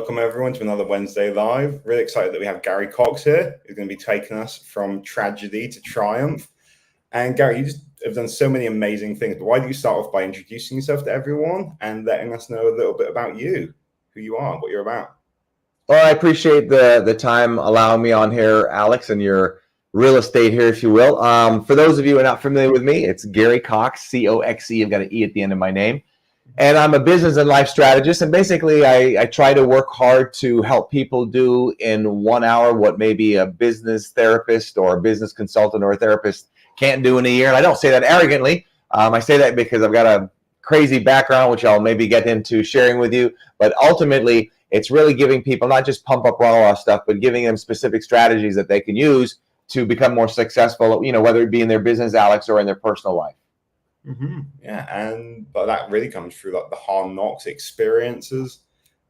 welcome everyone to another Wednesday Live. Really excited that we have Gary Cox here, who's going to be taking us from tragedy to triumph. And Gary, you just have done so many amazing things, but why don't you start off by introducing yourself to everyone and letting us know a little bit about you, who you are, what you're about. Well, I appreciate the time allowing me on here, Alex, and your real estate here, if you will. For those of you who are not familiar with me, it's Gary Cox, C-O-X-E. I've got an E at the end of my name. And I'm a business and life strategist. And basically, I try to work hard to help people do in 1 hour what maybe a business therapist or a business consultant or a therapist can't do in a year. And I don't say that arrogantly. I say that because I've got a crazy background, which I'll maybe get into sharing with you. But ultimately, it's really giving people not just pump up raw stuff, but giving them specific strategies that they can use to become more successful, whether it be in their business, Alex, or in their personal life. Yeah, but that really comes through like the hard knocks experiences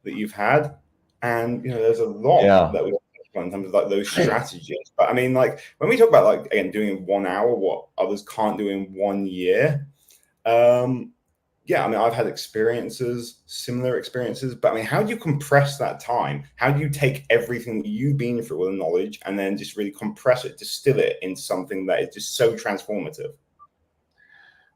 that you've had, and there's a lot that we in terms of like those strategies. But I mean, like when we talk about like again doing in 1 hour what others can't do in 1 year, yeah, I mean I've had similar experiences, but I mean, how do you compress that time? How do you take everything that you've been through with the knowledge and then just really compress it, distill it into something that is just so transformative?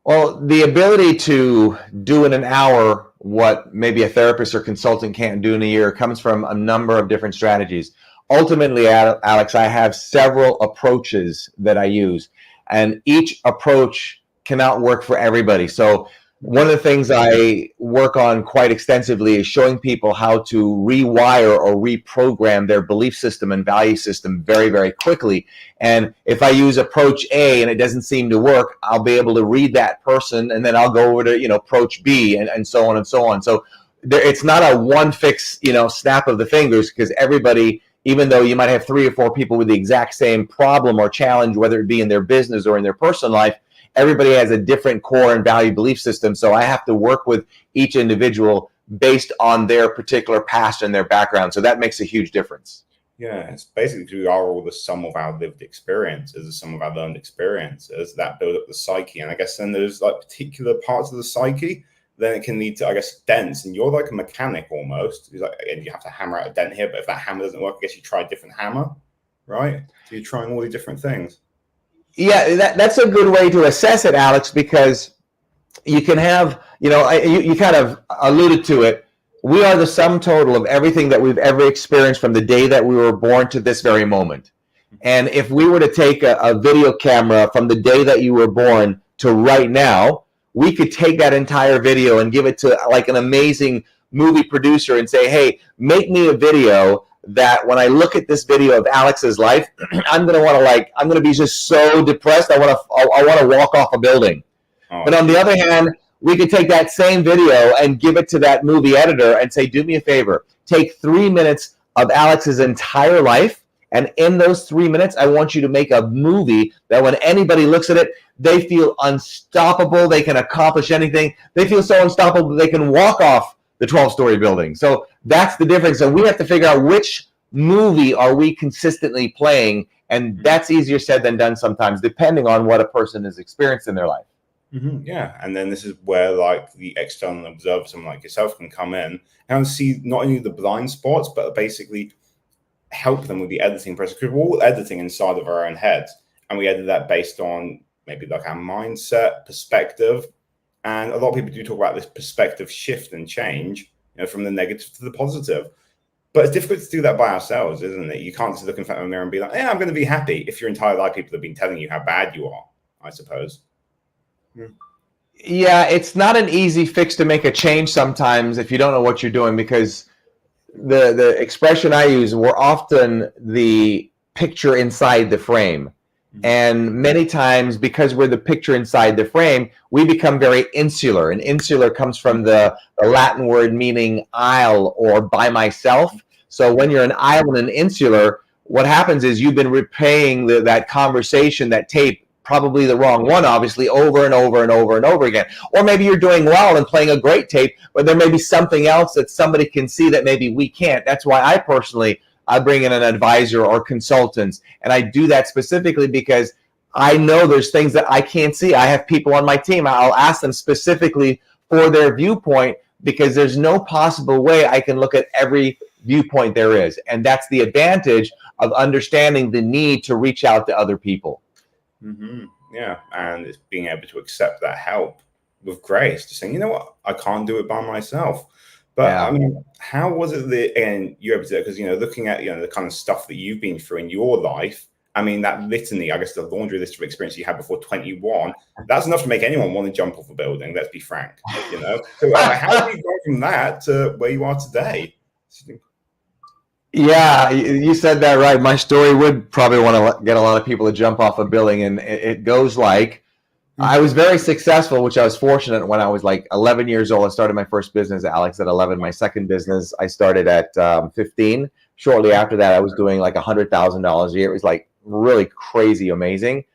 Well, the ability to do in an hour what maybe a therapist or consultant can't do in a year comes from a number of different strategies. Ultimately, Alex, I have several approaches that I use, and each approach cannot work for everybody. So one of the things I work on quite extensively is showing people how to rewire or reprogram their belief system and value system very, very quickly. And if I use approach A and it doesn't seem to work, I'll be able to read that person, and then I'll go over to approach B and so on and so on. So it's not a one fix snap of the fingers, because everybody, even though you might have 3 or 4 people with the exact same problem or challenge, whether it be in their business or in their personal life, everybody has a different core and value belief system. So I have to work with each individual based on their particular past and their background. So that makes a huge difference. Yeah, it's basically we are all the sum of our lived experiences, the sum of our learned experiences that build up the psyche. And I guess then there's like particular parts of the psyche, then it can lead to, I guess, dents. And you're like a mechanic almost. It's like, again, you have to hammer out a dent here, but if that hammer doesn't work, I guess you try a different hammer, right? So you're trying all these different things. Yeah, that's a good way to assess it, Alex, because you can have, you kind of alluded to it. We are the sum total of everything that we've ever experienced from the day that we were born to this very moment. And if we were to take a video camera from the day that you were born to right now, we could take that entire video and give it to like an amazing movie producer and say, hey, make me a video that when I look at this video of Alex's life, I'm gonna be just so depressed. I want to walk off a building. But on the other hand, we could take that same video and give it to that movie editor and say, do me a favor, take 3 minutes of Alex's entire life, and in those 3 minutes, I want you to make a movie that when anybody looks at it, they feel unstoppable. They can accomplish anything. They feel so unstoppable that they can walk off the 12-story building. So that's the difference. And we have to figure out which movie are we consistently playing. And that's easier said than done sometimes, depending on what a person has experienced in their life. Yeah. And then this is where like the external observer, someone like yourself, can come in and see not only the blind spots, but basically help them with the editing process. Because we're all editing inside of our own heads. And we edit that based on maybe like our mindset, perspective. And a lot of people do talk about this perspective shift and change, from the negative to the positive. But it's difficult to do that by ourselves, isn't it? You can't just look in front of a mirror and be like, I'm going to be happy, if your entire life people have been telling you how bad you are, I suppose. Yeah, it's not an easy fix to make a change sometimes if you don't know what you're doing, because the expression I use, we're often the picture inside the frame. And many times, because we're the picture inside the frame, we become very insular. And insular comes from the Latin word meaning isle or by myself. So when you're an isle and an insular, what happens is you've been replaying that conversation, that tape, probably the wrong one, obviously, over and over and over and over again. Or maybe you're doing well and playing a great tape, but there may be something else that somebody can see that maybe we can't. That's why I bring in an advisor or consultants, and I do that specifically because I know there's things that I can't see. I have people on my team. I'll ask them specifically for their viewpoint, because there's no possible way I can look at every viewpoint there is. And that's the advantage of understanding the need to reach out to other people. Yeah, and it's being able to accept that help with grace, just saying, you know what, I can't do it by myself. But I mean, how was it that, and you're able to, because, you know, looking at, you know, the kind of stuff that you've been through in your life, I mean, that litany, I guess the laundry list of experience you had before 21, that's enough to make anyone want to jump off a building, let's be frank, you know? So how do you go from that to where you are today? Yeah, you said that right. My story would probably want to get a lot of people to jump off a building, and it goes like, I was very successful, which I was fortunate. When I was like 11 years old, I started my first business, Alex, at 11. My second business, I started at 15. Shortly after that, I was doing like $100,000 a year. It was like really crazy, amazing.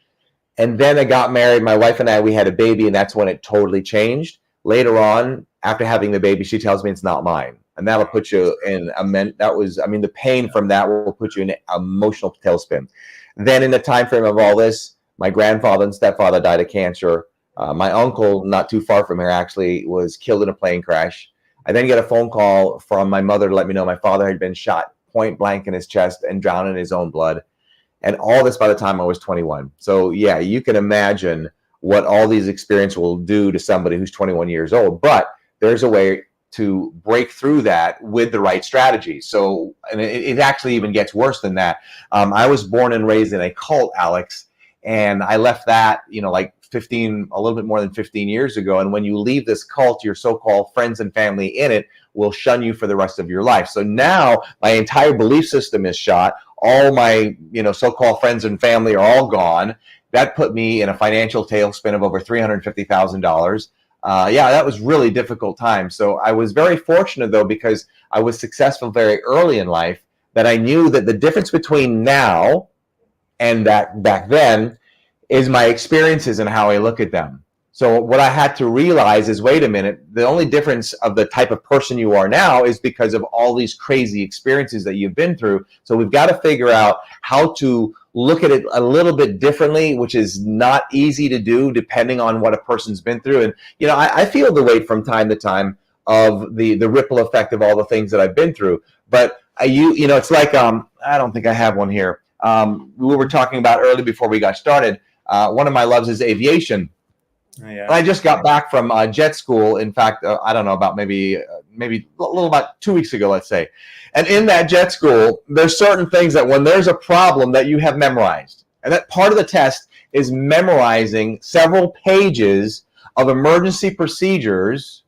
And then I got married. My wife and I, we had a baby, and that's when it totally changed. Later on, after having the baby, she tells me it's not mine. And that'll put you in the pain from that will put you in an emotional tailspin. Then in the time frame of all this, my grandfather and stepfather died of cancer. My uncle, not too far from here, actually was killed in a plane crash. I then get a phone call from my mother to let me know my father had been shot point blank in his chest and drowned in his own blood. And all this by the time I was 21. So yeah, you can imagine what all these experiences will do to somebody who's 21 years old. But there's a way to break through that with the right strategy. So, and it actually even gets worse than that. I was born and raised in a cult, Alex, and I left that, you know, like a little bit more than 15 years ago. And when you leave this cult, your so-called friends and family in it will shun you for the rest of your life. So now my entire belief system is shot. All my, you know, so-called friends and family are all gone. That put me in a financial tailspin of over $350,000. Yeah, that was really difficult time. So I was very fortunate, though, because I was successful very early in life, that I knew that the difference between now and that back then is my experiences and how I look at them. So what I had to realize is, wait a minute, the only difference of the type of person you are now is because of all these crazy experiences that you've been through. So we've got to figure out how to look at it a little bit differently, which is not easy to do depending on what a person's been through. And, you know, I feel the weight from time to time of the ripple effect of all the things that I've been through. But you know, it's like, I don't think I have one here. We were talking about early before we got started. One of my loves is aviation. Oh, yeah. I just got back from jet school. In fact, I don't know, about maybe a little about 2 weeks ago, let's say. And in that jet school, there's certain things that when there's a problem that you have memorized. And that part of the test is memorizing several pages of emergency procedures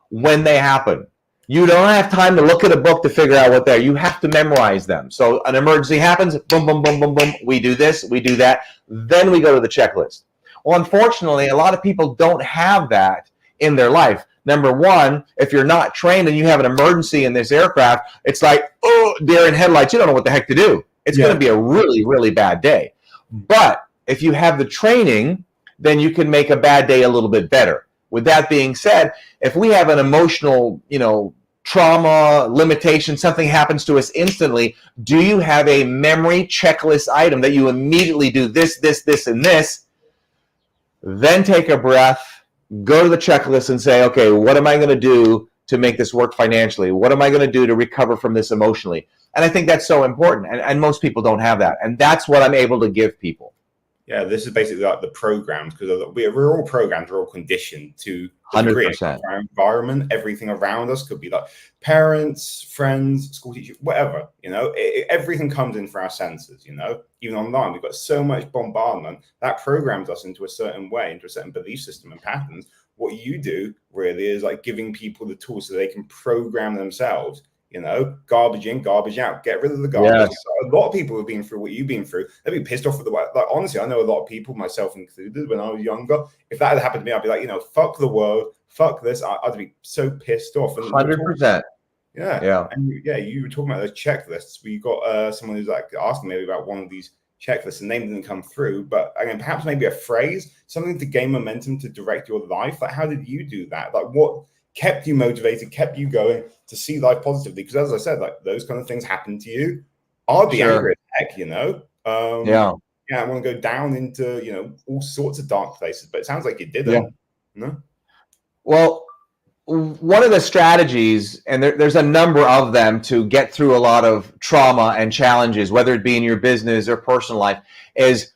when they happen. You don't have time to look at a book to figure out what they are. You have to memorize them. So an emergency happens, boom, boom, boom, boom, boom. We do this, we do that. Then we go to the checklist. Well, unfortunately, a lot of people don't have that in their life. Number one, if you're not trained and you have an emergency in this aircraft, it's like, oh, deer in headlights. You don't know what the heck to do. It's going to be a really, really bad day. But if you have the training, then you can make a bad day a little bit better. With that being said, if we have an emotional, you know, trauma, limitation, something happens to us instantly, do you have a memory checklist item that you immediately do this, this, this, and this? Then take a breath, go to the checklist and say, okay, what am I going to do to make this work financially? What am I going to do to recover from this emotionally? And I think that's so important. And most people don't have that. And that's what I'm able to give people. Yeah, this is basically like the programs, because we're all programmed, we're all conditioned to 100%. Our environment, everything around us could be like parents, friends, school teachers, whatever, you know, everything comes in for our senses, you know, even online, we've got so much bombardment that programs us into a certain way, into a certain belief system and patterns. What you do really is like giving people the tools so they can program themselves. You know, garbage in, garbage out. Get rid of the garbage. Yes. A lot of people have been through what you've been through. They'd be pissed off with the way. Like, honestly, I know a lot of people, myself included, when I was younger. If that had happened to me, I'd be like, you know, fuck the world, fuck this. I'd be so pissed off. 100%. Yeah. And you were talking about those checklists. We got someone who's like asking maybe about one of these checklists. The name didn't come through, but again, perhaps maybe a phrase, something to gain momentum to direct your life. Like, how did you do that? Like, what kept you motivated, kept you going to see life positively? Because as I said, like, those kind of things happen to you. I'll be angry as heck, you know. I want to go down into, you know, all sorts of dark places, but it sounds like you didn't. No. Well, one of the strategies, and there's a number of them to get through a lot of trauma and challenges, whether it be in your business or personal life, is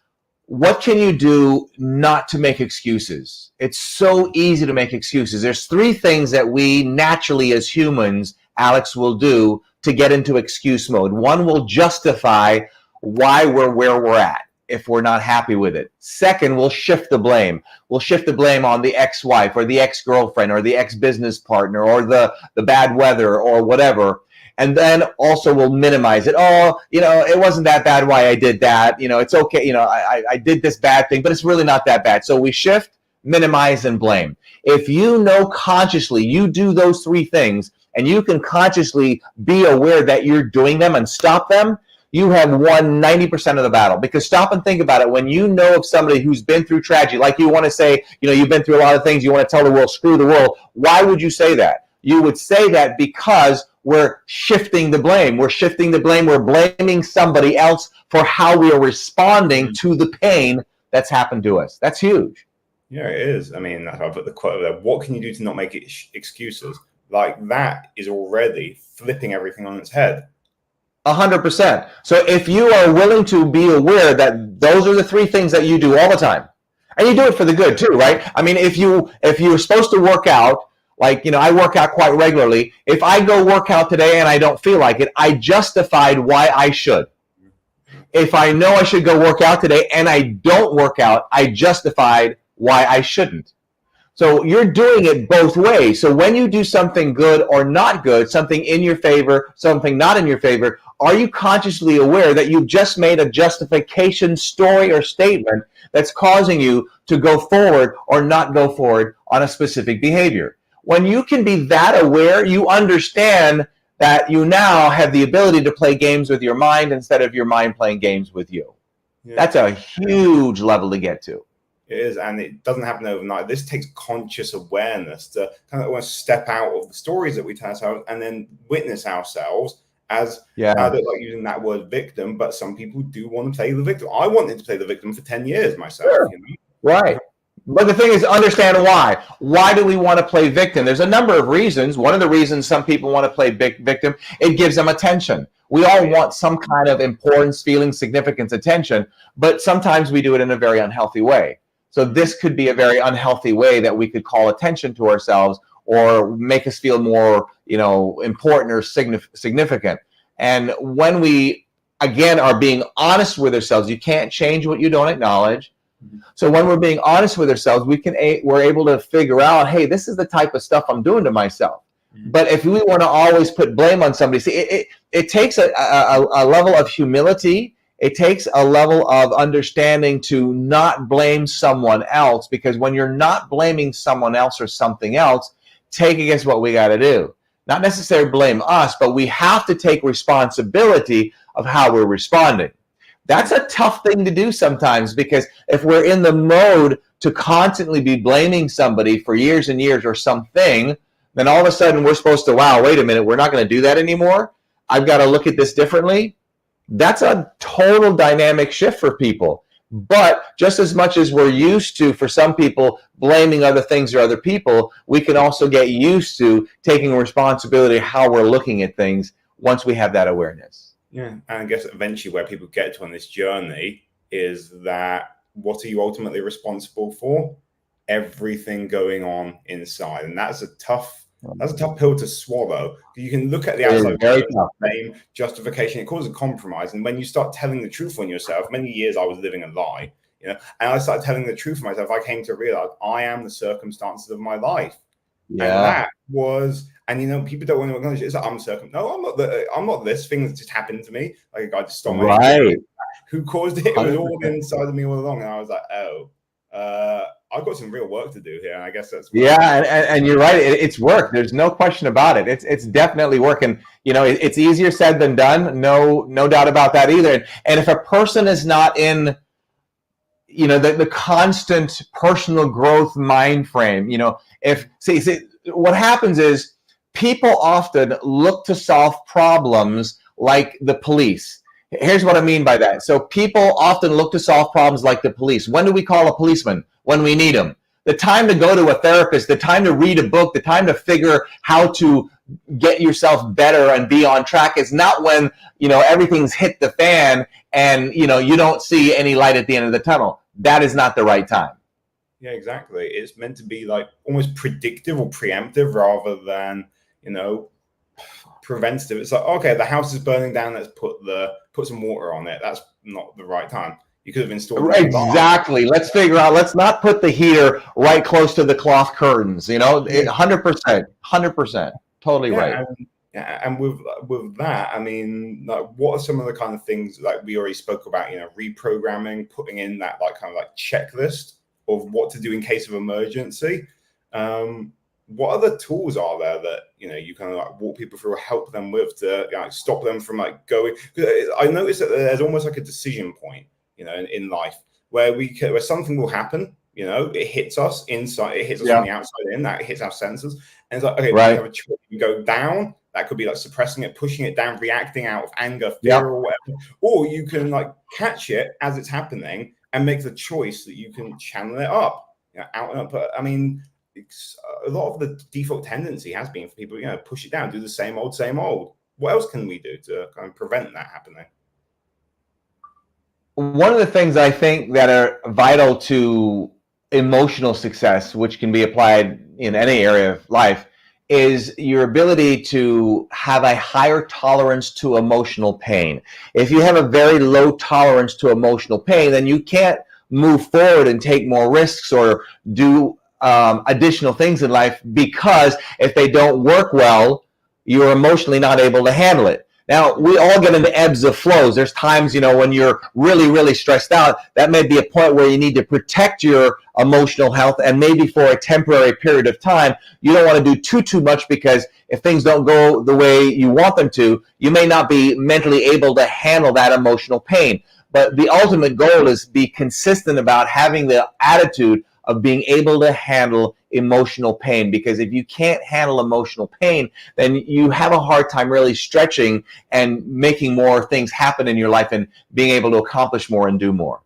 what can you do not to make excuses? It's so easy to make excuses. There's three things that we naturally as humans, Alex, will do to get into excuse mode. One will justify why we're where we're at if we're not happy with it. Second, we'll shift the blame. We'll shift the blame on the ex-wife or the ex-girlfriend or the ex-business partner or the bad weather or whatever. And then also we'll minimize it. Oh, it wasn't that bad why I did that. It's okay. I did this bad thing, but it's really not that bad. So we shift, minimize, and blame. If you know consciously you do those three things and you can consciously be aware that you're doing them and stop them, you have won 90% of the battle. Because stop and think about it. When you know of somebody who's been through tragedy, like you want to say, you've been through a lot of things, you want to tell the world, screw the world. Why would you say that? You would say that because we're shifting the blame. We're shifting the blame. We're blaming somebody else for how we are responding to the pain that's happened to us. That's huge. Yeah, it is. I mean, I put the quote there. What can you do to not make excuses? Like that is already flipping everything on its head. 100%. So if you are willing to be aware that those are the three things that you do all the time, and you do it for the good too, right? I mean, if you're supposed to work out, like, I work out quite regularly. If I go work out today and I don't feel like it, I justified why I should. If I know I should go work out today and I don't work out, I justified why I shouldn't. So you're doing it both ways. So when you do something good or not good, something in your favor, something not in your favor, are you consciously aware that you've just made a justification story or statement that's causing you to go forward or not go forward on a specific behavior? When you can be that aware, you understand that you now have the ability to play games with your mind instead of your mind playing games with you. Yeah. That's a huge level to get to. It is, and it doesn't happen overnight. This takes conscious awareness to kind of almost step out of the stories that we tell ourselves and then witness ourselves as, I don't like using that word victim, but some people do want to play the victim. I wanted to play the victim for 10 years myself. Sure. Right. But the thing is, understand why. Why do we want to play victim? There's a number of reasons. One of the reasons some people want to play victim, it gives them attention. We all want some kind of importance, feeling, significance, attention, but sometimes we do it in a very unhealthy way. So this could be a very unhealthy way that we could call attention to ourselves or make us feel more, important or significant. And when we, again, are being honest with ourselves, you can't change what you don't acknowledge. So when we're being honest with ourselves, we're able to figure out, hey, this is the type of stuff I'm doing to myself. But if we want to always put blame on somebody, see, it takes a level of humility. It takes a level of understanding to not blame someone else, because when you're not blaming someone else or something else, take against what we got to do. Not necessarily blame us, but we have to take responsibility of how we're responding. That's a tough thing to do sometimes, because if we're in the mode to constantly be blaming somebody for years and years or something, then all of a sudden we're supposed to, wow, wait a minute, we're not going to do that anymore. I've got to look at this differently. That's a total dynamic shift for people. But just as much as we're used to, for some people, blaming other things or other people, we can also get used to taking responsibility how we're looking at things once we have that awareness. Yeah, and I guess eventually where people get to on this journey is that what are you ultimately responsible for? Everything going on inside. And that's a tough pill to swallow. You can look at the outside blame, justification, it causes a compromise. And when you start telling the truth on yourself, many years I was living a lie, and I started telling the truth for myself, I came to realize I am the circumstances of my life. Yeah. And that was, and people don't want to acknowledge it. It's like, I'm not this thing that just happened to me. Like a guy just stole my right. Who caused it? It was all inside of me all along. And I was like, I've got some real work to do here. And I guess that's and you're right. It's work. There's no question about it. It's definitely work. And it's easier said than done. No doubt about that either. And if a person is not in the constant personal growth mind frame, if see what happens is people often look to solve problems like the police. Here's what I mean by that. So people often look to solve problems like the police. When do we call a policeman? When we need him. The time to go to a therapist, the time to read a book, the time to figure how to get yourself better and be on track is not when, everything's hit the fan and, you don't see any light at the end of the tunnel. That is not the right time. Yeah, exactly. It's meant to be like almost predictive or preemptive rather than, preventative. It's like, okay, the house is burning down. Let's put some water on it. That's not the right time. You could have installed exactly. Let's figure out. Let's not put the heater right close to the cloth curtains. 100%, totally right. And with that, I mean, like, what are some of the kind of things like we already spoke about? Reprogramming, putting in that kind of checklist of what to do in case of emergency. What other tools are there that you kind of walk people through or help them with to stop them from going? Because I noticed that there's almost like a decision point, in life where something will happen. It hits us inside, it hits us on the outside in, that hits our senses, and it's like, okay, right. We have a choice. You go down. That could be suppressing it, pushing it down, reacting out of anger, fear, or whatever. Or you can catch it as it's happening and make the choice that you can channel it up, out and up. But I mean, a lot of the default tendency has been for people, push it down, do the same old, same old. What else can we do to kind of prevent that happening? One of the things I think that are vital to emotional success, which can be applied in any area of life, is your ability to have a higher tolerance to emotional pain. If you have a very low tolerance to emotional pain, then you can't move forward and take more risks or do additional things in life, because if they don't work well, you're emotionally not able to handle it. Now, we all get into ebbs of flows. There's times, when you're really, really stressed out, that may be a point where you need to protect your emotional health, and maybe for a temporary period of time, you don't want to do too much, because if things don't go the way you want them to, you may not be mentally able to handle that emotional pain. But the ultimate goal is be consistent about having the attitude of being able to handle emotional pain, because if you can't handle emotional pain, then you have a hard time really stretching and making more things happen in your life and being able to accomplish more and do more.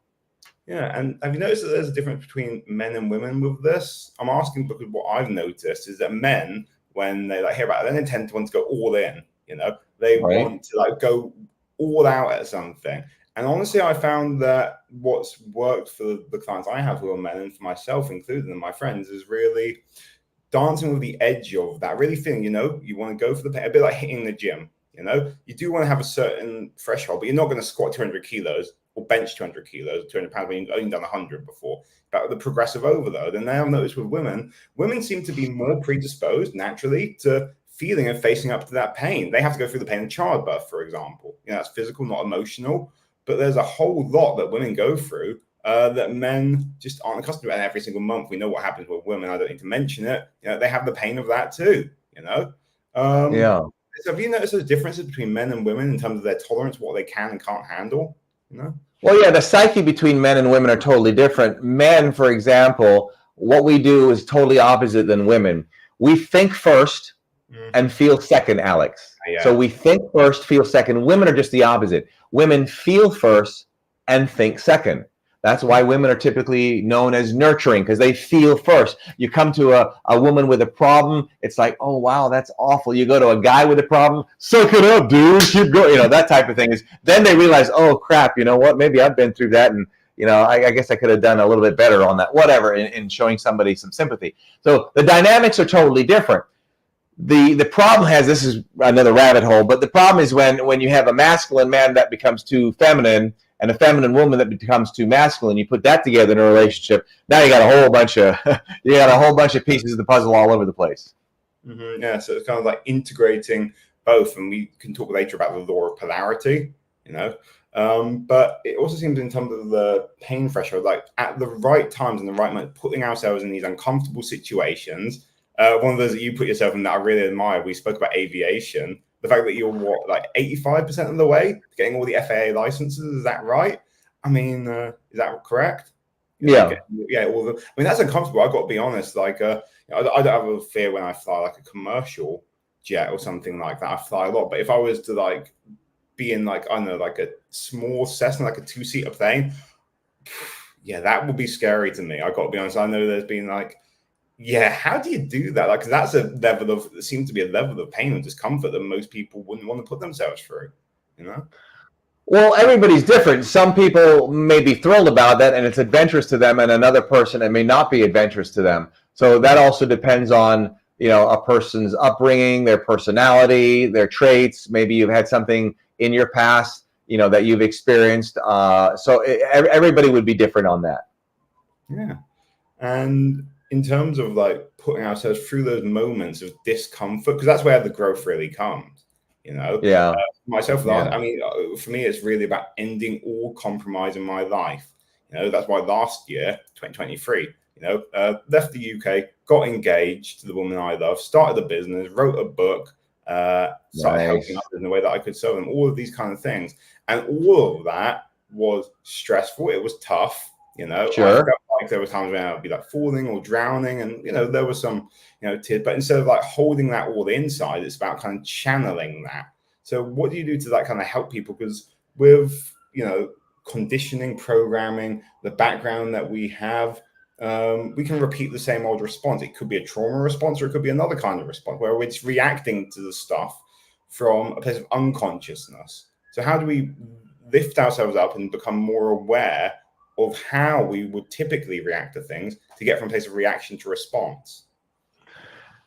Yeah, and have you noticed that there's a difference between men and women with this? I'm asking because what I've noticed is that men, when they hear about it, then they tend to want to go all in. They want to go all out at something. And honestly, I found that what's worked for the clients I have who are men, and for myself included, and my friends, is really dancing with the edge of that, really feeling, you want to go for the pain, a bit like hitting the gym. You do want to have a certain threshold, but you're not going to squat 200 kilos or bench 200 kilos, 200 pounds when you've only done 100 before. But the progressive overload. And now I've noticed with women seem to be more predisposed naturally to feeling and facing up to that pain. They have to go through the pain of childbirth, for example. That's physical, not emotional. But there's a whole lot that women go through that men just aren't accustomed to. And every single month, we know what happens with women. I don't need to mention it. They have the pain of that too. So have you noticed the differences between men and women in terms of their tolerance, what they can and can't handle? Well, yeah, the psyche between men and women are totally different. Men, for example, what we do is totally opposite than women. We think first and feel second, Alex. Yeah. So we think first, feel second. Women are just the opposite. Women feel first and think second. That's why women are typically known as nurturing, because they feel first. You come to a woman with a problem, it's like, oh, wow, that's awful. You go to a guy with a problem, suck it up, dude, keep going. That type of thing is, then they realize, oh, crap, you know what, maybe I've been through that, and I guess I could have done a little bit better on that, whatever, in showing somebody some sympathy. So the dynamics are totally different. The problem this is another rabbit hole, but the problem is when you have a masculine man that becomes too feminine and a feminine woman that becomes too masculine, you put that together in a relationship, now you got a whole bunch of pieces of the puzzle all over the place. Mm-hmm. Yeah, so it's kind of like integrating both, and we can talk later about the law of polarity, but it also seems in terms of the pain threshold, like at the right times and the right moment, putting ourselves in these uncomfortable situations. One of those that you put yourself in that I really admire, we spoke about aviation. The fact that you're 85% of the way to getting all the FAA licenses, is that right? I mean, is that correct? Yeah. That's uncomfortable. I've got to be honest. I don't have a fear when I fly a commercial jet or something like that. I fly a lot, but if I was to be in a small Cessna, like a 2-seater plane, Yeah, that would be scary to me. I got to be honest. I know there's been like, yeah, how do you do that? Like, 'cause that's a level of, it seems to be a level of pain and discomfort that most people wouldn't want to put themselves through, you know? Well, everybody's different. Some people may be thrilled about that and it's adventurous to them, and another person it may not be adventurous to them. So that also depends on, a person's upbringing, their personality, their traits. Maybe you've had something in your past, that you've experienced. So everybody would be different on that. Yeah. And in terms of like putting ourselves through those moments of discomfort, because that's where the growth really comes, Yeah. myself, Yeah. I mean, for me, it's really about ending all compromise in my life. That's why last year, 2023, left the UK, got engaged to the woman I love, started a business, wrote a book, started helping Nice. others in the way that I could serve them, all of these kind of things. And all of that was stressful. It was tough. I Sure. felt like there were times when I would be like falling or drowning, and there was some, tears. But instead of like holding that all inside, it's about kind of channeling that. So what do you do to that kind of help people? Because with conditioning, programming, the background that we have, we can repeat the same old response. It could be a trauma response, or it could be another kind of response where we're just reacting to the stuff from a place of unconsciousness. So how do we lift ourselves up and become more aware of how we would typically react to things to get from a place of reaction to response?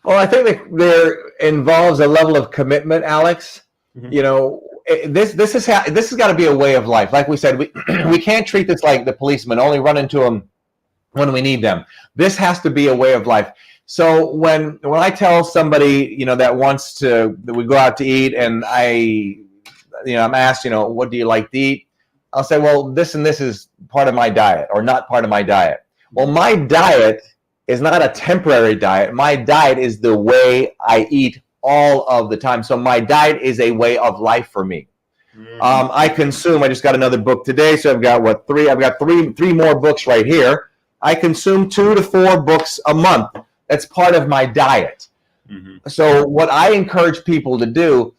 Well, I think that there involves a level of commitment, Alex. Mm-hmm. This has got to be a way of life. Like we said, we can't treat this like the policemen, only run into them when we need them. This has to be a way of life. So when I tell somebody, that we go out to eat, and I'm asked, what do you like to eat? I'll say, well, this and this is part of my diet, or not part of my diet. Well, my diet is not a temporary diet. My diet is the way I eat all of the time. So my diet is a way of life for me. I just got another book today. So I've got three more books right here. I consume 2 to 4 books a month. That's part of my diet. Mm-hmm. So what I encourage people to do,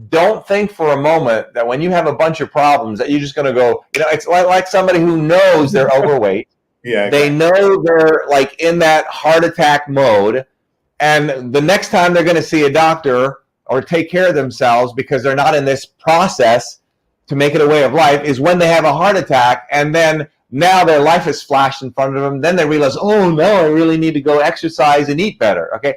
don't think for a moment that when you have a bunch of problems that you're just going to go, it's like somebody who knows they're overweight. Yeah, exactly. They know they're like in that heart attack mode, and the next time they're going to see a doctor or take care of themselves because they're not in this process to make it a way of life is when they have a heart attack, and then now their life is flashed in front of them. Then they realize, oh no, I really need to go exercise and eat better. Okay,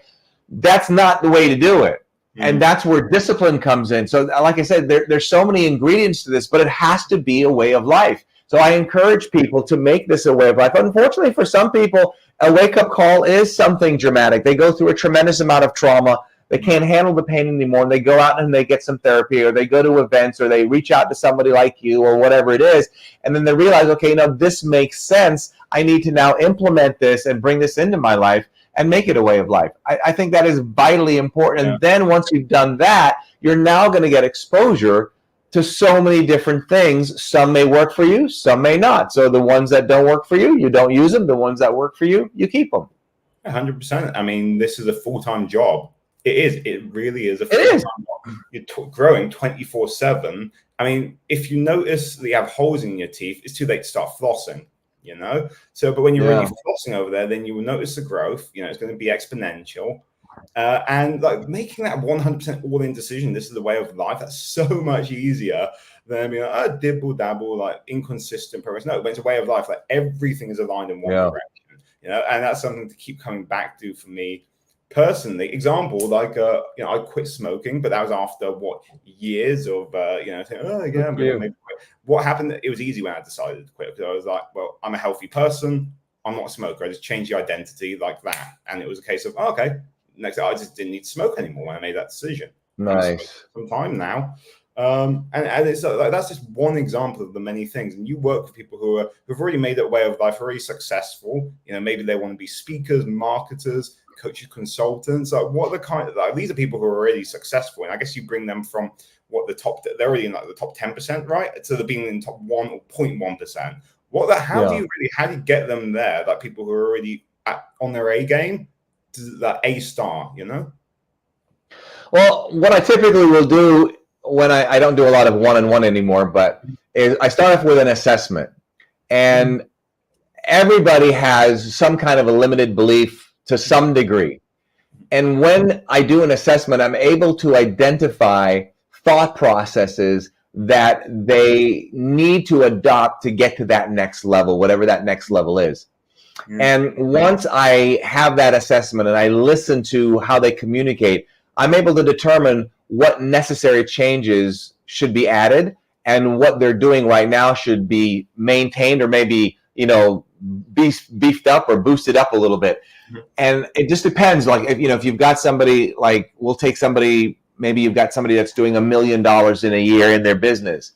that's not the way to do it. And that's where discipline comes in. So like I said, there's so many ingredients to this, but it has to be a way of life. So I encourage people to make this a way of life. Unfortunately, for some people, a wake-up call is something dramatic. They go through a tremendous amount of trauma. They can't handle the pain anymore, and they go out and they get some therapy, or they go to events, or they reach out to somebody like you, or whatever it is, and then they realize, okay, this makes sense. I need to now implement this and bring this into my life and make it a way of life. I think that is vitally important. Yeah. And then once you've done that, you're now going to get exposure to so many different things. Some may work for you, some may not. So the ones that don't work for you, you don't use them. The ones that work for you, you keep them. 100%. I mean, this is a full-time job. It is. It really is a full-time job. You're growing 24/7. I mean, if you notice that you have holes in your teeth, it's too late to start flossing. So, but when you're really flossing over there, then you will notice the growth. It's going to be exponential. And like making that 100% all-in decision, this is the way of life. That's so much easier than being like, dibble dabble, like inconsistent progress. No, but it's a way of life. Like everything is aligned in one direction. And that's something to keep coming back to for me personally. Example, like I quit smoking, but that was after years of saying, oh yeah, I'm gonna maybe quit. What happened? It was easy when I decided to quit, because I was like, well, I'm a healthy person. I'm not a smoker. I just changed the identity like that, and it was a case of okay. Next, I just didn't need to smoke anymore when I made that decision. Nice. Some time now, and it's like that's just one example of the many things. And you work with people who've already made it a way of life, already successful. Maybe they want to be speakers, marketers, coaches, consultants. Like what are the kind of these are people who are already successful, and I guess you bring them from they're already in like the top 10%, right? So they're being in top 1 or 0.1%. How do you get them there? Like people who are already on their A game. That A star, Well, what I typically will do when I don't do a lot of one-on-one anymore, but is I start off with an assessment. And everybody has some kind of a limited belief to some degree. And when I do an assessment, I'm able to identify thought processes that they need to adopt to get to that next level, whatever that next level is. And once I have that assessment and I listen to how they communicate, I'm able to determine what necessary changes should be added and what they're doing right now should be maintained or maybe, beefed up or boosted up a little bit. And it just depends. Like, if you've got somebody, like, we'll take somebody, maybe you've got somebody that's doing $1 million in a year in their business.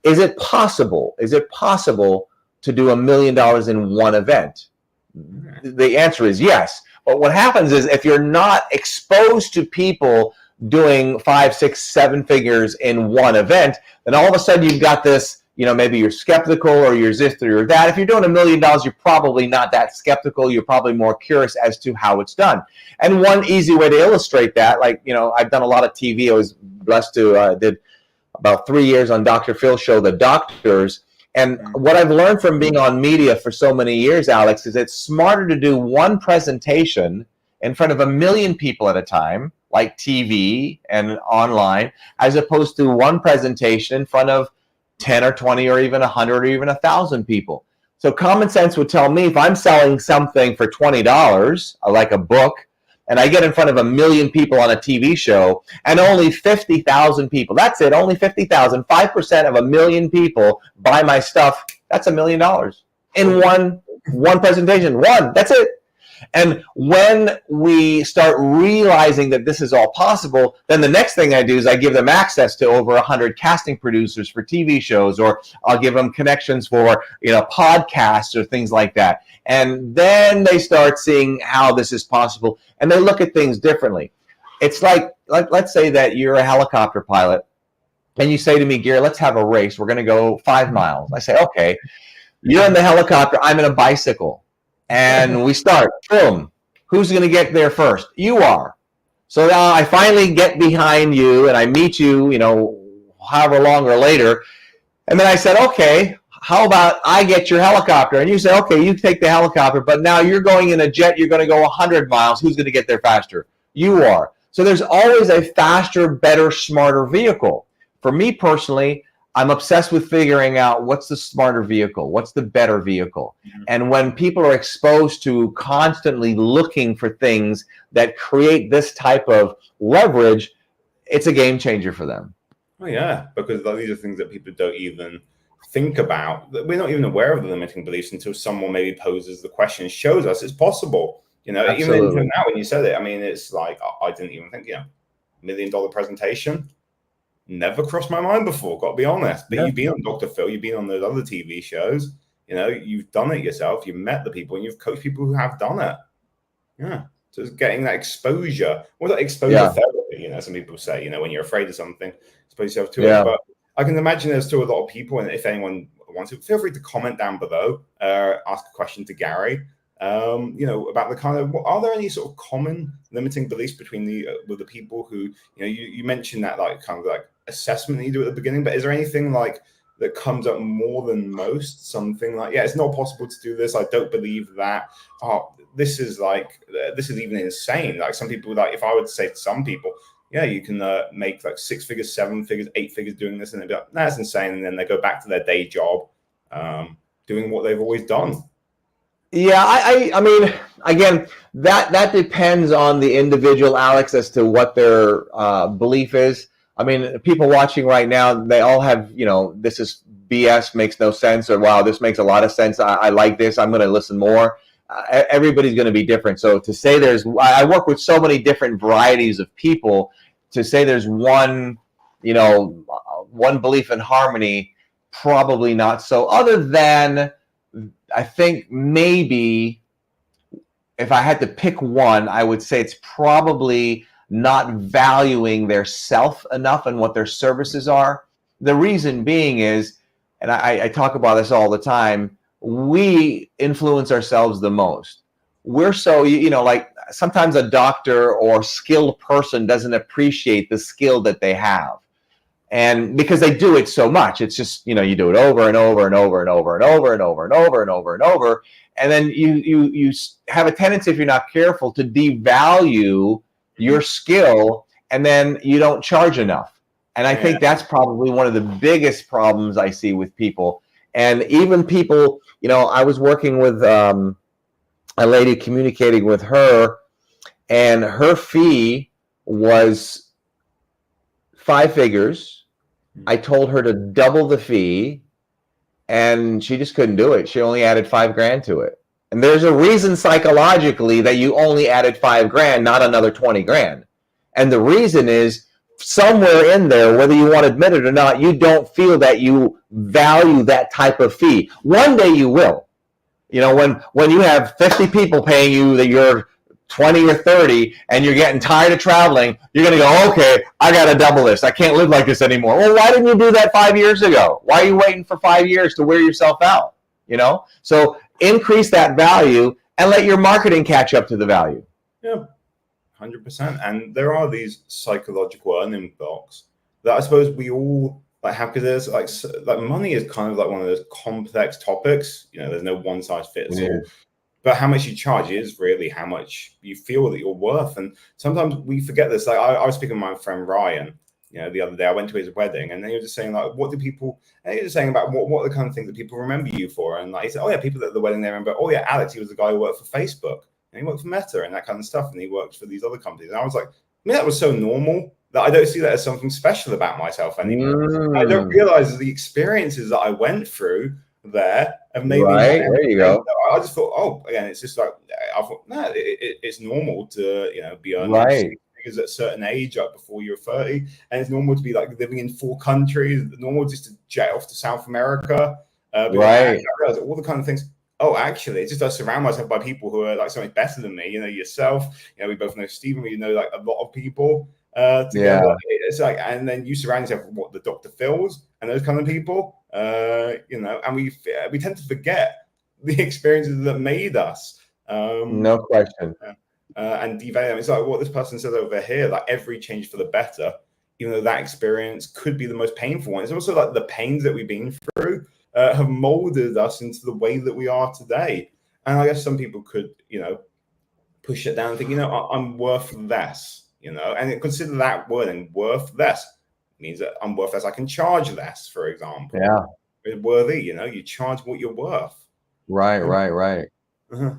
Is it possible to do $1 million in one event? The answer is yes. But what happens is, if you're not exposed to people doing 5, 6, 7 figures in one event, then all of a sudden you've got this, maybe you're skeptical or you're this or you're that. If you're doing $1 million, you're probably not that skeptical. You're probably more curious as to how it's done. And one easy way to illustrate that, I've done a lot of TV. I was blessed to did about 3 years on Dr. Phil's show, The Doctors. And what I've learned from being on media for so many years, Alex, is it's smarter to do one presentation in front of 1 million people at a time, like TV and online, as opposed to one presentation in front of 10 or 20 or even 100 or even 1,000 people. So common sense would tell me, if I'm selling something for $20, like a book, and I get in front of 1 million people on a TV show, and only 50,000 people, that's it, only 50,000, 5% of 1 million people buy my stuff, that's $1 million in one presentation, that's it. And when we start realizing that this is all possible, then the next thing I do is I give them access to over 100 casting producers for TV shows, or I'll give them connections for, podcasts or things like that. And then they start seeing how this is possible, and they look at things differently. It's like let's say that you're a helicopter pilot, and you say to me, Gary, let's have a race. We're going to go 5 miles. I say, okay, you're in the helicopter, I'm in a bicycle. And we start, boom. Who's going to get there first? You are. So now I finally get behind you and I meet you, however long or later. And then I said, okay, how about I get your helicopter? And you say, okay, you take the helicopter, but now you're going in a jet, you're going to go 100 miles. Who's going to get there faster? You are. So there's always a faster, better, smarter vehicle. For me personally, I'm obsessed with figuring out what's the smarter vehicle, what's the better vehicle. And when people are exposed to constantly looking for things that create this type of leverage, it's a game changer for them. Oh yeah, because these are things that people don't even think about. We're not even aware of the limiting beliefs until someone maybe poses the question, shows us it's possible. Absolutely. Even now when you said it, I mean, it's like, I didn't even think, $1 million presentation. Never crossed my mind before, got to be honest. But You've been on Dr. Phil, you've been on those other TV shows, you've done it yourself, you've met the people, and you've coached people who have done it. Yeah. So it's getting that exposure. Well, that exposure therapy, some people say, when you're afraid of something, expose yourself to it. But I can imagine there's still a lot of people, and if anyone wants to, feel free to comment down below, ask a question to Gary. About the kind of, are there any sort of common limiting beliefs between with the people who, you mentioned that kind of assessment that you do at the beginning, but is there anything that comes up more than most? Something like, it's not possible to do this. I don't believe that. Oh, this is even insane. Like some people, if I would say to some people, you can make 6 figures, 7 figures, 8 figures doing this, and they'd be like, that's insane. And then they go back to their day job, doing what they've always done. Yeah, I mean, again, that depends on the individual, Alex, as to what their belief is. I mean, people watching right now, they all have, this is BS, makes no sense, or wow, this makes a lot of sense. I like this. I'm going to listen more. Everybody's going to be different. So to say I work with so many different varieties of people. To say there's one belief in harmony, probably not so. Other than, I think maybe if I had to pick one, I would say it's probably not valuing their self enough and what their services are. The reason being is, and I talk about this all the time, we influence ourselves the most. We're so, like sometimes a doctor or skilled person doesn't appreciate the skill that they have. And because they do it so much, it's just, you do it over and over and over and over and over and over and over and over and over. And then you have a tendency, if you're not careful, to devalue your skill, and then you don't charge enough. And I think that's probably one of the biggest problems I see with people. And even people, I was working with a lady, communicating with her, and her fee was 5 figures. I told her to double the fee, and she just couldn't do it. She only added $5,000 to it. And there's a reason psychologically that you only added $5,000, not another $20,000. And the reason is, somewhere in there, whether you want to admit it or not, you don't feel that you value that type of fee. One day you will. When you have 50 people paying you that you're 20 or 30 and you're getting tired of traveling, you're going to go, okay, I got to double this. I can't live like this anymore. Well, why didn't you do that 5 years ago? Why are you waiting for 5 years to wear yourself out? So increase that value and let your marketing catch up to the value. Yeah, 100%. And there are these psychological earning blocks that I suppose we all have, because there's like money is kind of like one of those complex topics. There's no one size fits all. But how much you charge is really how much you feel that you're worth. And sometimes we forget this. Like I was speaking with my friend Ryan, the other day. I went to his wedding, and he was just saying, like, what do people, and he was saying about what are the kind of things that people remember you for. And like he said, oh yeah, people at the wedding, they remember, oh yeah, Alex, he was the guy who worked for Facebook, and he worked for Meta and that kind of stuff. And he worked for these other companies. And I was like, that was so normal that I don't see that as something special about myself anymore. I don't realize the experiences that I went through there have made me. There you go. I just thought, oh, again, it's just like, I thought, no, it's normal to, be earning figures at a certain age, like before you're 30, and it's normal to be like living in 4 countries. Normal just to jet off to South America. I realized all the kind of things. Oh, actually, it's just I surround myself by people who are like so much better than me. Yourself. We both know Stephen. We know like a lot of people. Together. It's like, and then you surround yourself with the Dr. Phils and those kind of people. And we tend to forget the experiences that made us. No question. And devalue them. It's like what this person said over here, like every change for the better, even though that experience could be the most painful one. It's also like the pains that we've been through have molded us into the way that we are today. And I guess some people could, push it down and think, I'm worth less, and consider that wording, worth less. Means that I'm worth less. I can charge less, for example. Yeah. It's worthy, you charge what you're worth. Right. Uh-huh.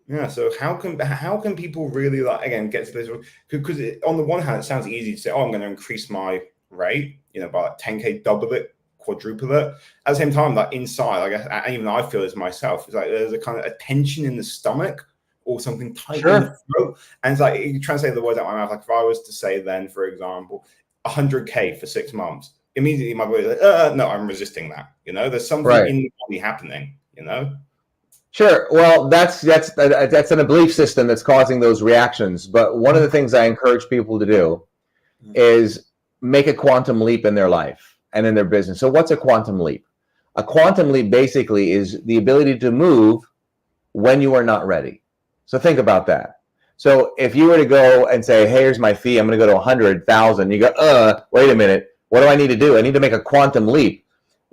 Yeah. So how can people really get to this? Because on the one hand, it sounds easy to say, oh, I'm going to increase my rate, by like 10K, double it, quadruple it. At the same time, like inside, I guess, and even I feel this myself, it's like there's a kind of a tension in the stomach or something tight in the throat. And it's like, you translate the words out of my mouth. Like if I was to say then, for example, 100K for 6 months, immediately my body's like, no, I'm resisting that. There's something in the body happening, Sure. Well, that's in a belief system that's causing those reactions. But one of the things I encourage people to do is make a quantum leap in their life and in their business. So what's a quantum leap? A quantum leap basically is the ability to move when you are not ready. So think about that. So if you were to go and say, hey, here's my fee, I'm going to go to 100,000. You go, wait a minute. What do I need to do? I need to make a quantum leap.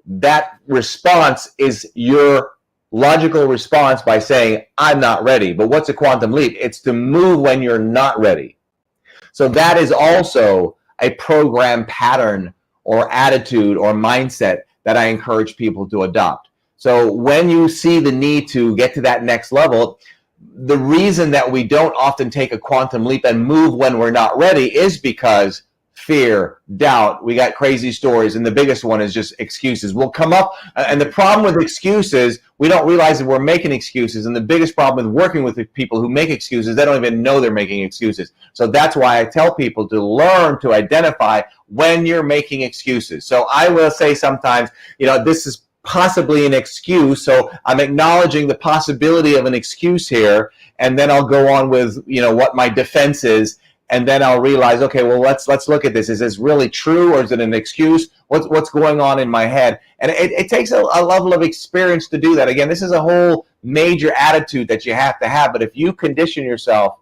That response is your logical response by saying, I'm not ready. But what's a quantum leap? It's to move when you're not ready. So that is also a program pattern or attitude or mindset that I encourage people to adopt. So when you see the need to get to that next level, the reason that we don't often take a quantum leap and move when we're not ready is because fear, doubt, we got crazy stories, and the biggest one is just excuses. We'll come up, and the problem with excuses, we don't realize that we're making excuses, and the biggest problem with working with people who make excuses, they don't even know they're making excuses. So that's why I tell people to learn to identify when you're making excuses. So I will say sometimes, this is possibly an excuse, so I'm acknowledging the possibility of an excuse here, and then I'll go on with what my defense is, and then I'll realize, okay, well, let's look at this. Is this really true, or is it an excuse? What's going on in my head? And it takes a level of experience to do that. Again, this is a whole major attitude that you have to have. But if you condition yourself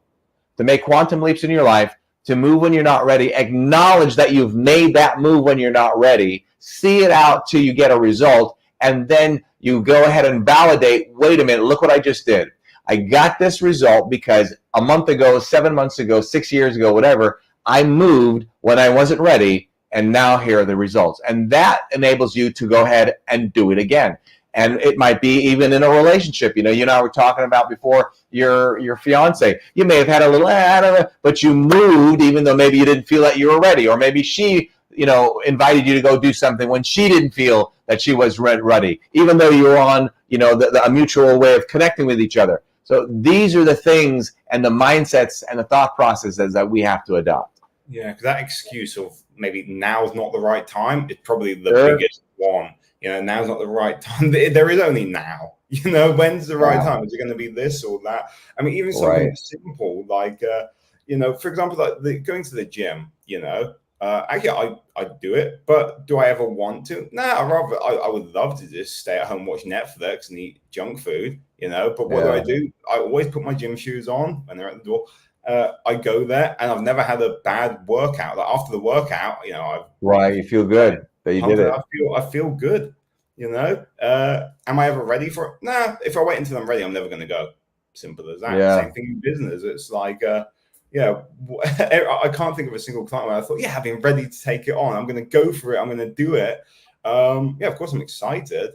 to make quantum leaps in your life, to move when you're not ready, acknowledge that you've made that move when you're not ready, see it out till you get a result, and then you go ahead and validate, wait a minute, look what I just did. I got this result because a month ago, 7 months ago, 6 years ago, whatever, I moved when I wasn't ready, and now here are the results. And that enables you to go ahead and do it again. And it might be even in a relationship. You and I were talking about before your fiance. You may have had a little, I don't know, but you moved even though maybe you didn't feel that you were ready, or maybe she, invited you to go do something when she didn't feel that she was ready, even though you were on, a mutual way of connecting with each other. So these are the things and the mindsets and the thought processes that we have to adopt. Yeah, because that excuse of maybe now's not the right time is probably the Sure. biggest one. Now's not the right time. There is only now. When's the right time? Is it going to be this or that? I mean, even something simple like, for example, like going to the gym. Actually, I do it, but do I ever want to? No, I would love to just stay at home, watch Netflix, and eat junk food. But what do? I always put my gym shoes on when they're at the door. I go there, and I've never had a bad workout. Like after the workout, you feel good that you did it. I feel good. Am I ever ready for it? Nah. If I wait until I'm ready, I'm never going to go. Simple as that. Yeah. Same thing in business. It's like, I can't think of a single client where I thought, I've been ready to take it on. I'm going to go for it. I'm going to do it. Of course, I'm excited.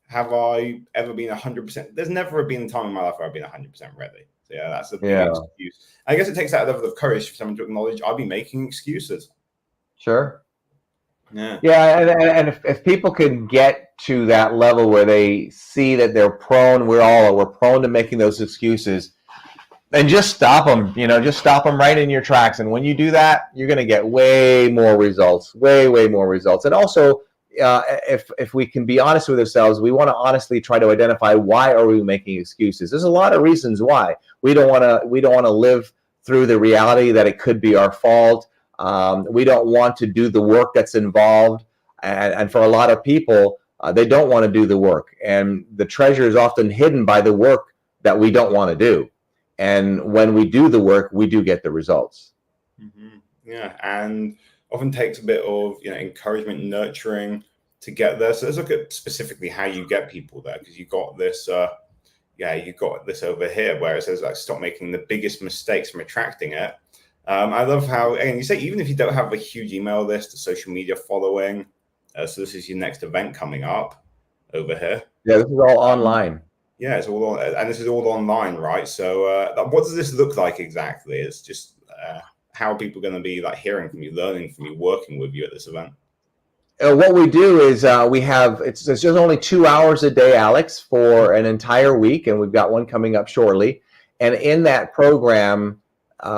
Have I ever been 100%? There's never been a time in my life where I've been 100% ready. So that's a big excuse. I guess it takes that level of courage for someone to acknowledge I'll be making excuses. Sure. Yeah. And if people can get to that level where they see that they're prone, we're prone to making those excuses, and just stop them. Just stop them right in your tracks. And when you do that, you're going to get way more results, way more results. And also, if we can be honest with ourselves, we want to honestly try to identify why are we making excuses. There's a lot of reasons why we don't want to live through the reality that it could be our fault. We don't want to do the work that's involved, and for a lot of people, they don't want to do the work, and the treasure is often hidden by the work that we don't want to do. And when we do the work, we do get the results. Mm-hmm. Yeah, and often takes a bit of encouragement, nurturing to get there. So let's look at specifically how you get people there, because you got this. You got this over here where it says like stop making the biggest mistakes from attracting it. I love how, again, you say even if you don't have a huge email list, a social media following, so this is your next event coming up over here. Yeah, this is all online. Yeah, it's all on, and this is all online, right? So what does this look like exactly? It's just how are people going to be like hearing from you, learning from you, working with you at this event? What we do is we have, it's just only 2 hours a day, Alex, for an entire week, and we've got one coming up shortly. And in that program,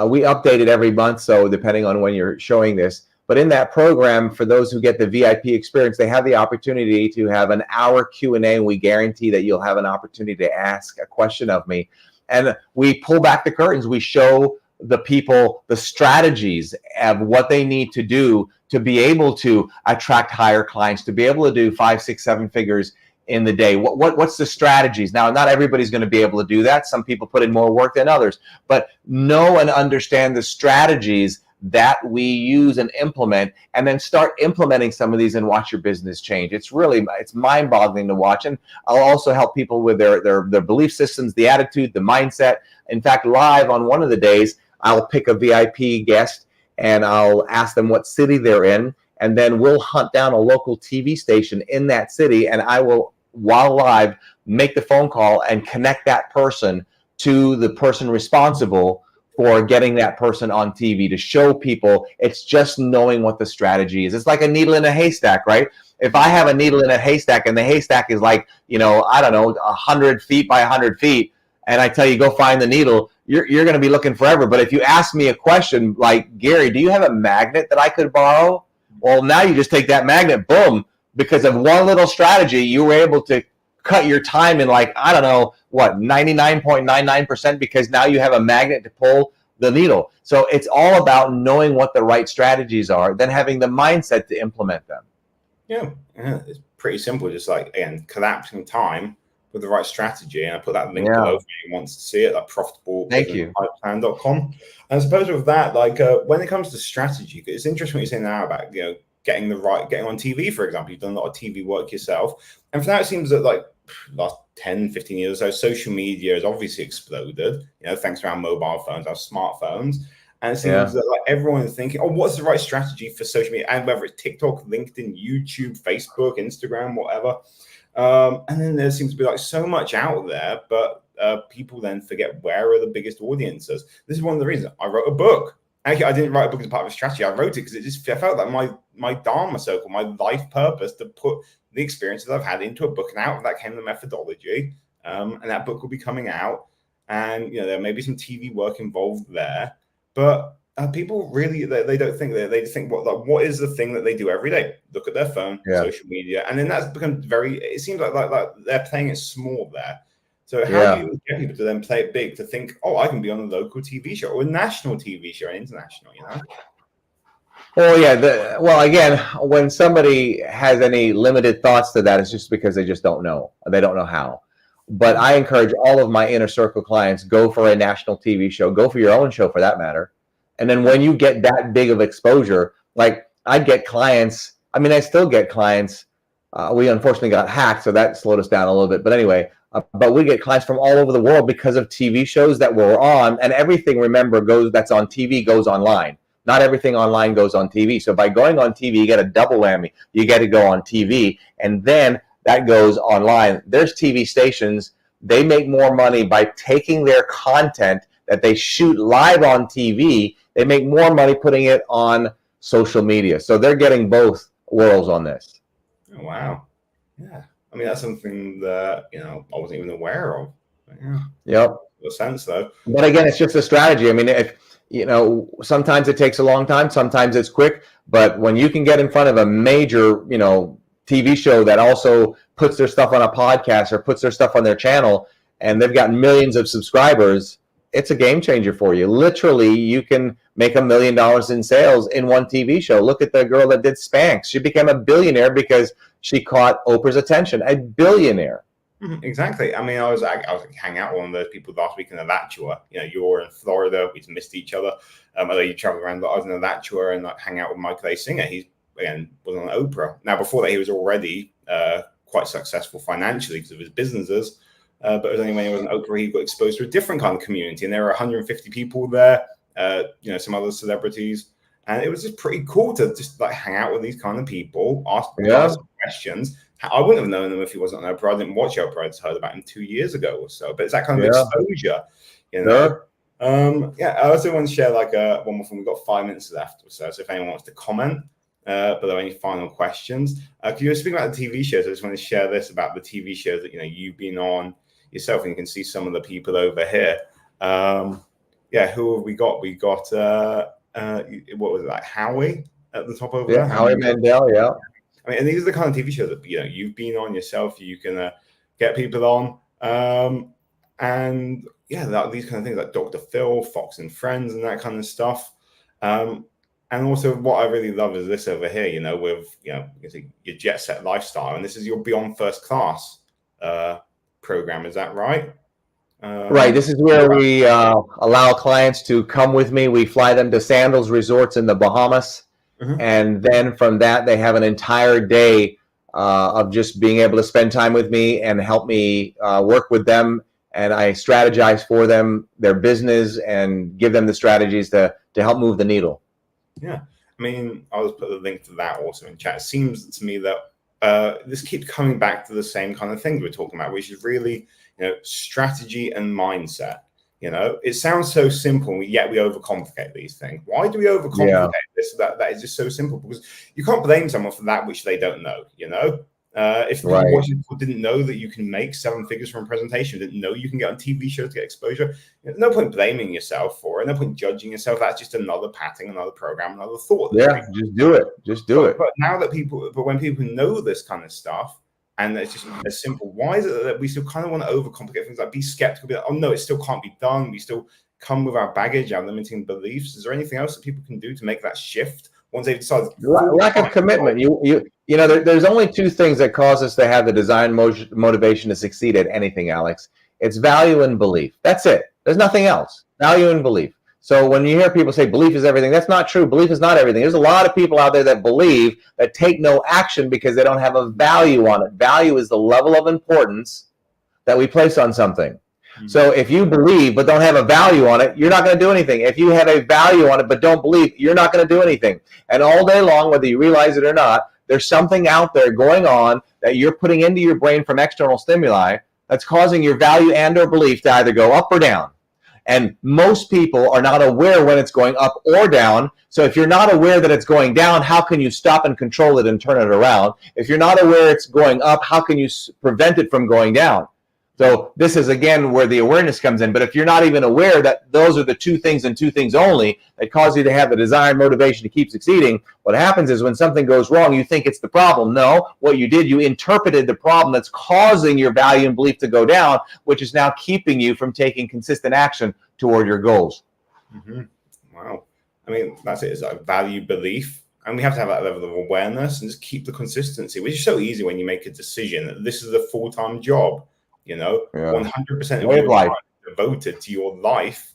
we update it every month, so depending on when you're showing this. But in that program, for those who get the VIP experience, they have the opportunity to have an hour Q&A, and we guarantee that you'll have an opportunity to ask a question of me. And we pull back the curtains. We show the people the strategies of what they need to do to be able to attract higher clients, to be able to do 5, 6, 7 figures in the day. What's the strategies? Now, not everybody's going to be able to do that. Some people put in more work than others, but know and understand the strategies that we use and implement, and then start implementing some of these and watch your business change. It's mind-boggling to watch. And I'll also help people with their belief systems, the attitude, the mindset. In fact, live on one of the days, I'll pick a VIP guest and I'll ask them what city they're in, and then we'll hunt down a local TV station in that city, and I will, while live, make the phone call and connect that person to the person responsible for getting that person on TV, to show people it's just knowing what the strategy is. It's like a needle in a haystack, right? If I have a needle in a haystack and the haystack is like, 100 feet by 100 feet, and I tell you, go find the needle, you're going to be looking forever. But if you ask me a question like, Gary, do you have a magnet that I could borrow? Well, now you just take that magnet, boom, because of one little strategy, you were able to cut your time in 99.99%, because now you have a magnet to pull the needle. So it's all about knowing what the right strategies are, then having the mindset to implement them. Yeah, it's pretty simple. Just like, again, collapsing time with the right strategy. And I put that link below Yeah. if anyone wants to see it, like Thank you. profitablebusinessplan.com. And I suppose with that, like when it comes to strategy, it's interesting what you're saying now about, getting on TV, for example. You've done a lot of TV work yourself. And for now, it seems that like last 10, 15 years or so, social media has obviously exploded, thanks to our mobile phones, our smartphones. And it seems that like everyone is thinking, oh, what's the right strategy for social media? And whether it's TikTok, LinkedIn, YouTube, Facebook, Instagram, whatever. And then there seems to be like so much out there, but people then forget where are the biggest audiences. This is one of the reasons I wrote a book. Actually, I didn't write a book as part of a strategy. I wrote it because I felt like my dharma circle, my life purpose, to put the experiences I've had into a book. And out of that came the methodology. And that book will be coming out. And there may be some TV work involved there, but people really they don't think that. They just think what is the thing that they do every day? Look at their phone, social media, and then that's become it seems like they're playing it small there. So how do you get people to then play it big, to think, oh, I can be on a local TV show or a national TV show, international, Well, yeah. Well, again, when somebody has any limited thoughts to that, it's just because they just don't know. They don't know how. But I encourage all of my inner circle clients, go for a national TV show, go for your own show for that matter. And then when you get that big of exposure, like I get clients, I mean, I still get clients. We unfortunately got hacked, so that slowed us down a little bit. But anyway, but we get clients from all over the world because of TV shows that we're on, and everything, remember, that's on TV goes online. Not everything online goes on TV. So by going on TV, you get a double whammy. You get to go on TV, and then that goes online. There's TV stations, they make more money by taking their content that they shoot live on TV. They make more money putting it on social media. So they're getting both worlds on this. Oh, wow. Yeah. I mean, that's something that, I wasn't even aware of. Yeah. Yep. Makes sense, though. But again, it's just a strategy. I mean, if sometimes it takes a long time, sometimes it's quick. But when you can get in front of a major, TV show that also puts their stuff on a podcast or puts their stuff on their channel, and they've got millions of subscribers, it's a game changer for you. Literally, you can make $1 million in sales in one TV show. Look at the girl that did Spanx. She became a billionaire because she caught Oprah's attention. A billionaire. Exactly. I mean, I was hanging out with one of those people last week in Alachua. You were in Florida. We just missed each other. Although you travel around, I was in Alachua and hang out with Michael A. Singer. He was on Oprah. Now, before that, he was already quite successful financially because of his businesses. But it was only when he was on Oprah he got exposed to a different kind of community, and there were 150 people there. Some other celebrities, and it was just pretty cool to just hang out with these kind of people, ask questions. I wouldn't have known him if he wasn't on Oprah. I didn't watch Oprah. I just heard about him 2 years ago or so. But it's that kind of exposure, I also want to share one more thing. We've got 5 minutes left or so. So if anyone wants to comment below any final questions, if you were speaking about the TV shows, I just want to share this about the TV shows that you've been on yourself, and you can see some of the people over here. Who have we got? We got what was it, Howie at the top over there? Howie Mandel, yeah. I mean, and these are the kind of TV shows that you've been on yourself. You can get people on, and these kind of things like Dr. Phil, Fox and Friends, and that kind of stuff. And also, what I really love is this over here. With your jet set lifestyle, and this is your Beyond First Class program. Is that right? Right. This is where we allow clients to come with me. We fly them to Sandals Resorts in the Bahamas. And then from that, they have an entire day of just being able to spend time with me and help me work with them. And I strategize for them, their business, and give them the strategies to help move the needle. Yeah. I mean, I'll just put the link to that also in chat. It seems to me that this keeps coming back to the same kind of things we're talking about, which is really, strategy and mindset. It sounds so simple, yet we overcomplicate these things. Why do we overcomplicate this? That is just so simple, because you can't blame someone for that which they don't know. If people didn't know that you can make 7 figures from a presentation, didn't know you can get on TV shows to get exposure, there's no point blaming yourself for it. No point judging yourself. That's just another pattern, another program, another thought. Just do it. Just do it. But now that when people know this kind of stuff, and it's just as simple, why is it that we still kind of want to overcomplicate things, like be skeptical, be like, oh no, it still can't be done. We still come with our baggage, our limiting beliefs. Is there anything else that people can do to make that shift once they've decided Lack of commitment. You know, there's only two things that cause us to have the design motivation to succeed at anything, Alex. It's value and belief. That's it. There's nothing else. Value and belief. So when you hear people say belief is everything, that's not true. Belief is not everything. There's a lot of people out there that believe that take no action because they don't have a value on it. Value is the level of importance that we place on something. So if you believe but don't have a value on it, you're not going to do anything. If you have a value on it but don't believe, you're not going to do anything. And all day long, whether you realize it or not, there's something out there going on that you're putting into your brain from external stimuli that's causing your value and or belief to either go up or down. And most people are not aware when it's going up or down. So if you're not aware that it's going down, how can you stop and control it and turn it around? If you're not aware it's going up, how can you prevent it from going down? So this is, again, where the awareness comes in. But if you're not even aware that those are the two things and two things only that cause you to have the desire and motivation to keep succeeding, what happens is when something goes wrong, you think it's the problem. No, what you did, you interpreted the problem that's causing your value and belief to go down, which is now keeping you from taking consistent action toward your goals. Wow. I mean, that's it. It's like value, belief. And we have to have that level of awareness and just keep the consistency, which is so easy when you make a decision that this is a full-time job. 100% of your life devoted to your life.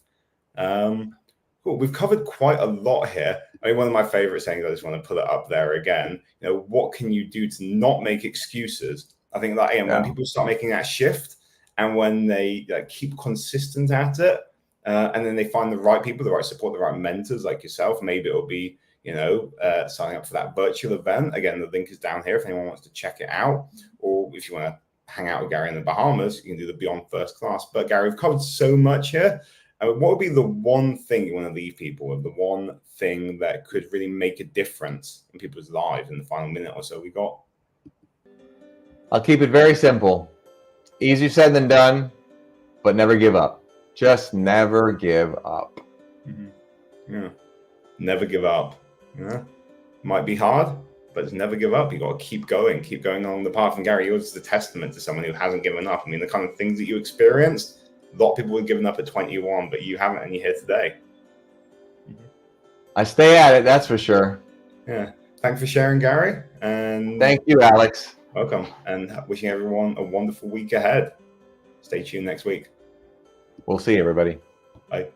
Cool. We've covered quite a lot here. I mean, one of my favorite sayings, I just want to put it up there again. What can you do to not make excuses? I think that when people start making that shift and when they keep consistent at it, and then they find the right people, the right support, the right mentors like yourself, maybe it'll be, signing up for that virtual event. Again, the link is down here if anyone wants to check it out, or if you want to hang out with Gary in the Bahamas, you can do the Beyond First Class. But Gary, we've covered so much here. What would be the one thing you want to leave people with, the one thing that could really make a difference in people's lives in the final minute or so we got? I'll keep it very simple. Easier said than done, but never give up. Just never give up. Yeah. Never give up. Yeah. Might be hard, but just never give up. You got to keep going along the path. And Gary, yours is a testament to someone who hasn't given up. I mean, the kind of things that you experienced, a lot of people have given up at 21, but you haven't, and you're here today. I stay at it, that's for sure. Yeah. Thanks for sharing, Gary. And thank you, Alex. Welcome. And wishing everyone a wonderful week ahead. Stay tuned next week. We'll see everybody. Bye.